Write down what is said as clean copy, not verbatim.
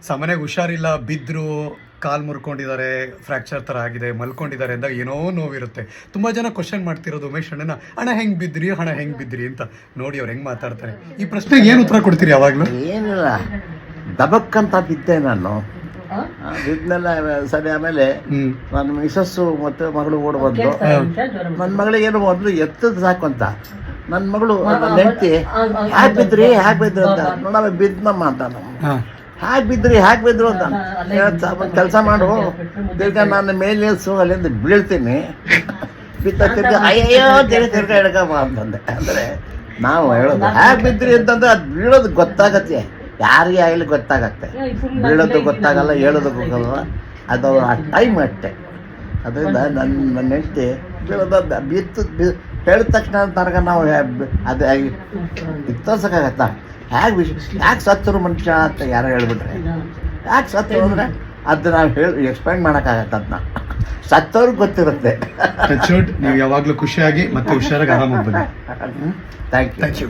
ಸಾಮಾನ್ಯವಾಗಿ ಹುಷಾರಿಲ್ಲ, ಬಿದ್ದರು, ಕಾಲು ಮುರ್ಕೊಂಡಿದ್ದಾರೆ, ಫ್ರ್ಯಾಕ್ಚರ್ ಥರ ಆಗಿದೆ, ಮಲ್ಕೊಂಡಿದ್ದಾರೆ ಅಂದಾಗ ಏನೋ ನೋವಿರುತ್ತೆ. ತುಂಬ ಜನ ಕ್ವಶನ್ ಮಾಡ್ತಿರೋದು ಉಮೇಶ್ ಅಣ್ಣನ, ಹಣ ಹೆಂಗೆ ಬಿದ್ರಿ ಅಂತ. ನೋಡಿ ಅವ್ರು ಹೆಂಗೆ ಮಾತಾಡ್ತಾರೆ. ಈ ಪ್ರಶ್ನೆಗೆ ಏನು ಉತ್ತರ ಕೊಡ್ತೀರಿ ಯಾವಾಗಲೂ? ಏನಿಲ್ಲ, ದಬಕ್ಕಂತ ಬಿದ್ದೆ ನಾನು. ಬಿದ್ದನೆಲ್ಲ ಸರಿ. ಆಮೇಲೆ ನನ್ನ ಮಿಸಸ್ಸು ಮತ್ತು ಮಗಳು ಓಡ್ ಬಂದು, ನನ್ನ ಮಗಳಿಗೆ ಏನು ಮೊದಲು ಎತ್ತದ ಸಾಕು ಅಂತ. ನನ್ನ ಮಗಳು ನನ್ನ ಹೆಂಡತಿ ಹ್ಯಾಕ್ ಬಿದ್ರಿ ಅಂತ ನೋಡವ ಬಿದ್ದಮ್ಮ ಅಂತ. ಹ್ಯಾಕ್ ಬಿದ್ರು ಅಂತ ಒಂದು ಕೆಲಸ ಮಾಡು, ತಿರ್ಗಾ ನಾನು ಮೇಲೆ ನಿಲ್ಸು, ಅಲ್ಲಿಂದ ಬೀಳ್ತೀನಿ, ತಿರ್ಗಾ ಅಯ್ಯೋ ತಿರ್ಗಾ ಹಿಡ್ಕಮ್ಮ ಅಂತಂದೆ. ಅಂದರೆ ನಾವು ಹೇಳೋದು ಹ್ಯಾಕ್ ಬಿದ್ರಿ ಅಂತಂದ್ರೆ ಅದು ಬೀಳೋದು ಗೊತ್ತಾಗತ್ತೆ, ಯಾರಿಗೆ ಆಗಲಿ ಗೊತ್ತಾಗತ್ತೆ. ಬೀಳೋದು ಗೊತ್ತಾಗಲ್ಲ, ಹೇಳೋದು ಗೊತ್ತಾಗಲ್ಲ, ಅದು ಆ ಟೈಮ್ ಅಷ್ಟೆ. ಅದರಿಂದ ನನ್ನ ಹೆಂಡತಿ ಬೀಳೋದು ಹೇಳಿದ ತಕ್ಷಣ ತನಕ ನಾವು ಅದು ತೋರ್ಸೋಕ್ಕಾಗತ್ತಾ? ಯಾಕೆ ಸತ್ತರು ಮನುಷ್ಯ ಅಂತ ಯಾರೋ ಹೇಳ್ಬಿಟ್ರೆ, ಯಾಕೆ ಸತ್ತರು ಅಂದರೆ ಅದು ನಾವು ಎಕ್ಸ್ಪ್ಲೈನ್ ಮಾಡೋಕ್ಕಾಗತ್ತೆ. ಅದನ್ನ ಸತ್ತವ್ರಿಗೆ ಗೊತ್ತಿರುತ್ತೆ. ನೀವು ಯಾವಾಗಲೂ ಖುಷಿಯಾಗಿ ಮತ್ತೆ ಹುಷಾರಾಗಿ ಆರಾಮಾಗಿ ಬನ್ನಿ. Thank you.